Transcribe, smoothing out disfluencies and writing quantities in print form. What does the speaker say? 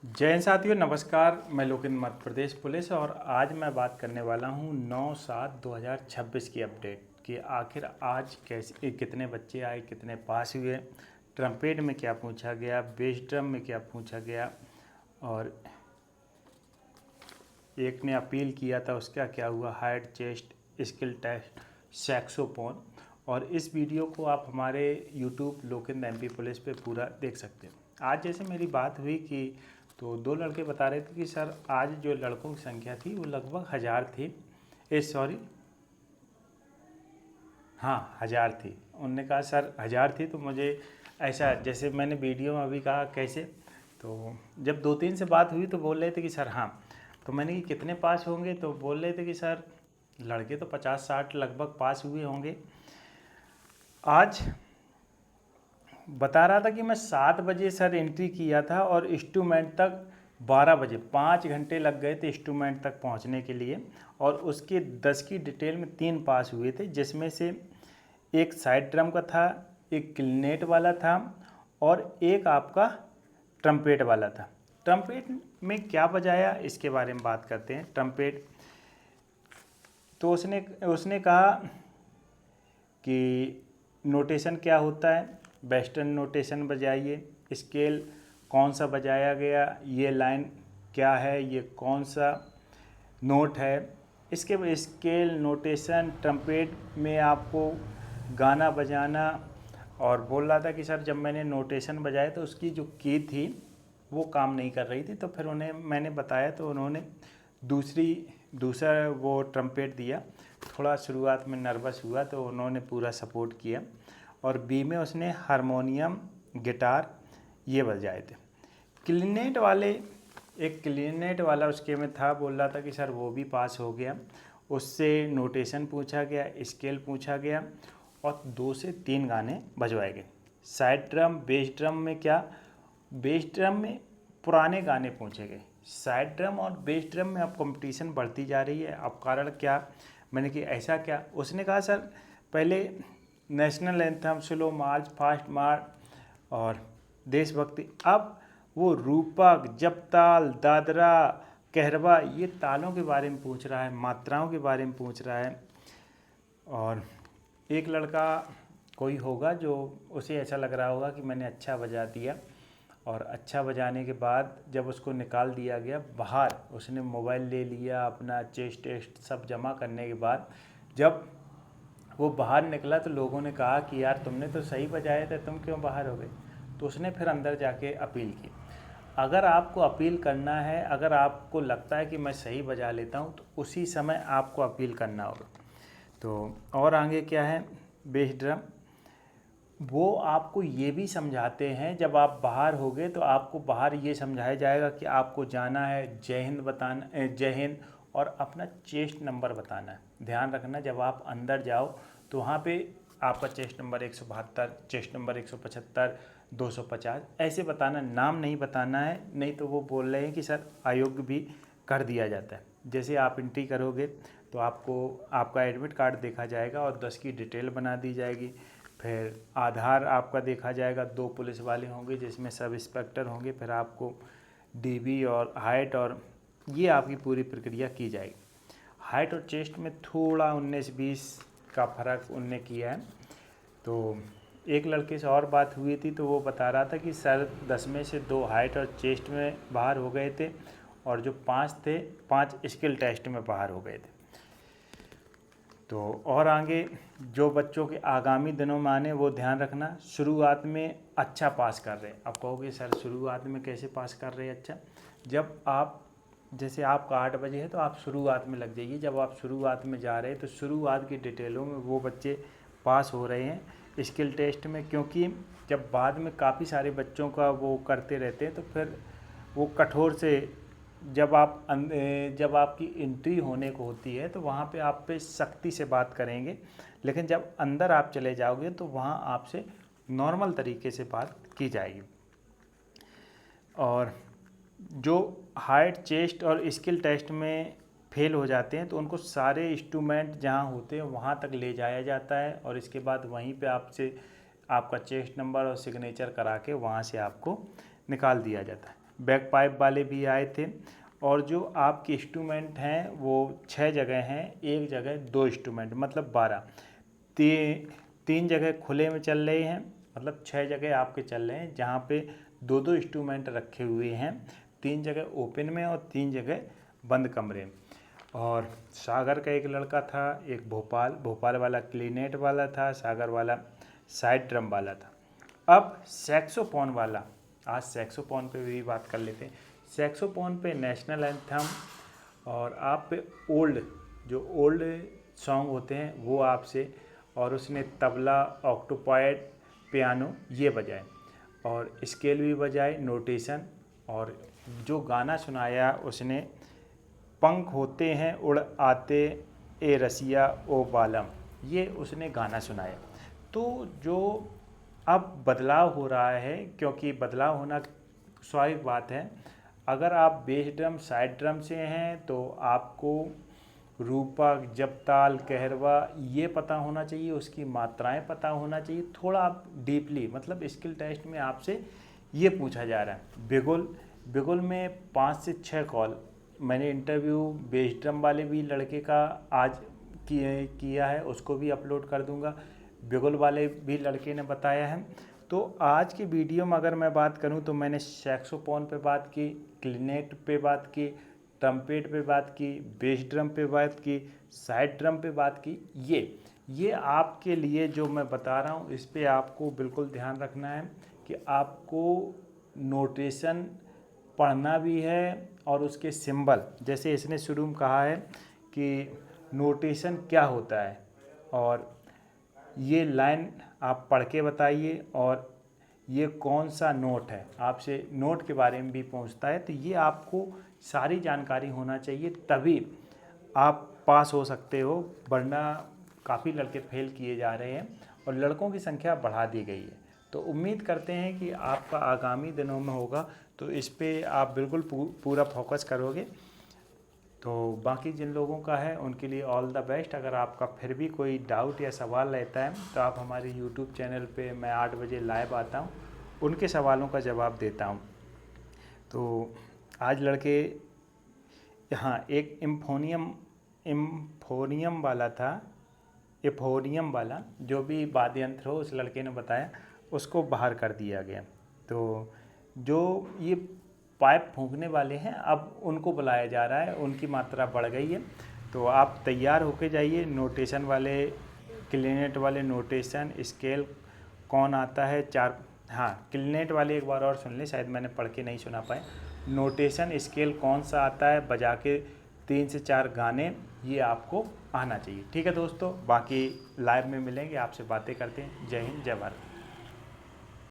जय हिंद साथियों, नमस्कार। मैं लोकेंद्र, मध्य प्रदेश पुलिस, और आज मैं बात करने वाला हूं 9/7/2026 की अपडेट कि आखिर आज कैसे कितने बच्चे आए, कितने पास हुए, ट्रम्पेट में क्या पूछा गया, बेस ड्रम में क्या पूछा गया, और एक ने अपील किया था उसका क्या हुआ, height, chest, skill test, saxophone. और इस वीडियो को आप हमारे यूट्यूब लोकेंद्र एमपी पुलिस पे पूरा देख सकते हैं। आज जैसे मेरी बात हुई कि तो दो लड़के बता रहे थे कि सर आज जो लड़कों की संख्या थी वो लगभग 1000 थी। हाँ, 1000 थी। उनने कहा सर 1000 थी, तो मुझे ऐसा, जैसे मैंने वीडियो में अभी कहा कैसे, तो जब 2-3 से बात हुई तो बोल रहे थे कि सर हाँ। तो मैंने कि कितने पास होंगे, तो बोल रहे थे कि सर लड़के तो 50-60 लगभग पास हुए होंगे। आज बता रहा था कि मैं 7 बजे सर एंट्री किया था और इंस्ट्रूमेंट तक 12 बजे, 5 घंटे लग गए थे इंस्ट्रूमेंट तक पहुंचने के लिए। और उसके 10 की डिटेल में 3 पास हुए थे, जिसमें से एक साइड ड्रम का था, एक क्लिनेट वाला था, और एक आपका ट्रम्पेट वाला था। ट्रम्पेट में क्या बजाया इसके बारे में बात करते हैं। ट्रम्पेट तो उसने कहा कि नोटेशन क्या होता है, वेस्टर्न नोटेशन बजाइए, स्केल कौन सा बजाया गया, ये लाइन क्या है, ये कौन सा नोट है। इसके स्केल, नोटेशन, ट्रम्पेट में आपको गाना बजाना। और बोल रहा था कि सर जब मैंने नोटेशन बजाया तो उसकी जो की थी वो काम नहीं कर रही थी, तो फिर उन्हें मैंने बताया तो उन्होंने दूसरा वो ट्रम्पेट दिया। थोड़ा शुरुआत में नर्वस हुआ तो उन्होंने पूरा सपोर्ट किया। और बी में उसने हारमोनियम, गिटार ये बजाए थे। एक क्लिनेट वाला उसके में था, बोल रहा था कि सर वो भी पास हो गया। उससे नोटेशन पूछा गया, स्केल पूछा गया, और 2 से 3 गाने बजवाए गए। साइड ड्रम, बेस ड्रम में क्या, बेस ड्रम में पुराने गाने पूछे गए। साइड ड्रम और बेस ड्रम में अब कंपटीशन बढ़ती जा रही है। अब कारण क्या, मैंने कि ऐसा क्या, उसने कहा सर पहले नेशनल एंथम, स्लो मार्च, फास्ट मार्च और देशभक्ति, अब वो रूपक, जपताल, दादरा, कहरवा, ये तालों के बारे में पूछ रहा है, मात्राओं के बारे में पूछ रहा है। और एक लड़का कोई होगा जो उसे ऐसा लग रहा होगा कि मैंने अच्छा बजा दिया, और अच्छा बजाने के बाद जब उसको निकाल दिया गया बाहर, उसने मोबाइल ले लिया, अपना चेस्ट टेस्ट सब जमा करने के बाद जब वो बाहर निकला तो लोगों ने कहा कि यार तुमने तो सही बजाया था, तुम क्यों बाहर हो गए। तो उसने फिर अंदर जाके अपील की। अगर आपको अपील करना है, अगर आपको लगता है कि मैं सही बजा लेता हूँ, तो उसी समय आपको अपील करना होगा। तो और आगे क्या है, बेस ड्रम, वो आपको ये भी समझाते हैं, जब आप बाहर होगे तो आपको बाहर ये समझाया जाएगा कि आपको जाना है, जय हिंद बताना, जय हिंद, और अपना चेस्ट नंबर बताना है। ध्यान रखना जब आप अंदर जाओ तो वहाँ पे आपका चेस्ट नंबर 172, चेस्ट नंबर 175, 250 ऐसे बताना, नाम नहीं बताना है, नहीं तो वो बोल रहे हैं कि सर अयोग्य भी कर दिया जाता है। जैसे आप एंट्री करोगे तो आपको आपका एडमिट कार्ड देखा जाएगा और 10 की डिटेल बना दी जाएगी। फिर आधार आपका देखा जाएगा, 2 पुलिस वाले होंगे जिसमें सब इंस्पेक्टर होंगे, फिर आपको डीबी और हाइट, और ये आपकी पूरी प्रक्रिया की जाएगी। हाइट और चेस्ट में थोड़ा 19-20 का फ़र्क उनने किया है। तो एक लड़के से और बात हुई थी तो वो बता रहा था कि सर 10 में से 2 हाइट और चेस्ट में बाहर हो गए थे, और जो 5 थे 5 स्किल टेस्ट में बाहर हो गए थे। तो और आगे जो बच्चों के आगामी दिनों में आने, वो ध्यान रखना, शुरुआत में अच्छा पास कर रहे हैं। अब कहोगे सर शुरुआत में कैसे पास कर रहे हैं अच्छा, जब आप, जैसे आपका 8 बजे है तो आप शुरुआत में लग जाइए। जब आप शुरुआत में जा रहे हैं तो शुरुआत की डिटेलों में वो बच्चे पास हो रहे हैं स्किल टेस्ट में, क्योंकि जब बाद में काफ़ी सारे बच्चों का वो करते रहते हैं तो फिर वो कठोर से, जब आपकी एंट्री होने को होती है तो वहाँ पे आप पे सख्ती से बात करेंगे, लेकिन जब अंदर आप चले जाओगे तो वहाँ आपसे नॉर्मल तरीके से बात की जाएगी। और जो हाइट, चेस्ट और स्किल टेस्ट में फेल हो जाते हैं तो उनको सारे इंस्ट्रूमेंट जहाँ होते हैं वहाँ तक ले जाया जाता है, और इसके बाद वहीं पे आपसे आपका चेस्ट नंबर और सिग्नेचर करा के वहाँ से आपको निकाल दिया जाता है। बैक पाइप वाले भी आए थे। और जो आपके इंस्ट्रूमेंट हैं वो 6 जगह हैं, एक जगह 2 इंस्ट्रूमेंट, मतलब 12। 3 जगह खुले में चल रहे हैं, मतलब 6 जगह आपके चल रहे हैं जहाँ पे 2-2 इंस्ट्रूमेंट रखे हुए हैं। 3 जगह ओपन में और 3 जगह बंद कमरे में। और सागर का एक लड़का था, एक भोपाल वाला क्लिनेट वाला था, सागर वाला साइड ड्रम वाला था। अब सैक्सोफोन वाला, आज सैक्सोफोन पे भी बात कर लेते हैं। सैक्सोफोन पे नेशनल एंथम और आप पे ओल्ड सॉन्ग होते हैं वो आपसे, और उसने तबला, ऑक्टोपॉड, पियानो ये बजाए और स्केल भी बजाए, नोटेशन। और जो गाना सुनाया उसने, पंख होते हैं उड़ आते ए रसिया ओ बालम, ये उसने गाना सुनाया। तो जो अब बदलाव हो रहा है, क्योंकि बदलाव होना स्वाभाविक बात है। अगर आप बेस ड्रम, साइड ड्रम से हैं तो आपको रूपक, जपताल, कहरवा ये पता होना चाहिए, उसकी मात्राएं पता होना चाहिए। थोड़ा आप डीपली, मतलब स्किल टेस्ट में आपसे ये पूछा जा रहा है। बिगुल में 5 से 6 कॉल, मैंने इंटरव्यू बेस ड्रम वाले भी लड़के का आज किया है, उसको भी अपलोड कर दूंगा। बिगुल वाले भी लड़के ने बताया है। तो आज की वीडियो में अगर मैं बात करूं तो मैंने सैक्सोफोन पे बात की, क्लिनेट पे बात की, ट्रम्पेट पे बात की, बेस ड्रम पे बात की, साइड ड्रम पे बात की। ये आपके लिए जो मैं बता रहा हूँ, इस पे आपको बिल्कुल ध्यान रखना है कि आपको नोटेशन पढ़ना भी है और उसके सिंबल, जैसे इसने शुरू में कहा है कि नोटेशन क्या होता है और ये लाइन आप पढ़ के बताइए, और ये कौन सा नोट है, आपसे नोट के बारे में भी पूछता है। तो ये आपको सारी जानकारी होना चाहिए, तभी आप पास हो सकते हो, वरना काफ़ी लड़के फेल किए जा रहे हैं और लड़कों की संख्या बढ़ा दी गई है। तो उम्मीद करते हैं कि आपका आगामी दिनों में होगा, तो इस पे आप बिल्कुल पूरा फोकस करोगे। तो बाकी जिन लोगों का है उनके लिए ऑल द बेस्ट। अगर आपका फिर भी कोई डाउट या सवाल रहता है तो आप हमारे यूट्यूब चैनल पे, मैं 8 बजे लाइव आता हूँ, उनके सवालों का जवाब देता हूँ। तो आज लड़के, हाँ, एक एफोनियम वाला जो भी वाद्य यंत्र हो, उस लड़के ने बताया उसको बाहर कर दिया गया। तो जो ये पाइप फूंकने वाले हैं अब उनको बुलाया जा रहा है, उनकी मात्रा बढ़ गई है। तो आप तैयार होके जाइए। नोटेशन वाले, क्लिनेट वाले नोटेशन, स्केल कौन आता है, 4, हाँ, क्लिनेट वाले एक बार और सुन लें, शायद मैंने पढ़ के नहीं सुना पाए। नोटेशन, स्केल कौन सा आता है, बजा के 3 से 4 गाने, ये आपको आना चाहिए। ठीक है दोस्तों, बाकी लाइव में मिलेंगे, आपसे बातें करते हैं। जय हिंद, जय भारत।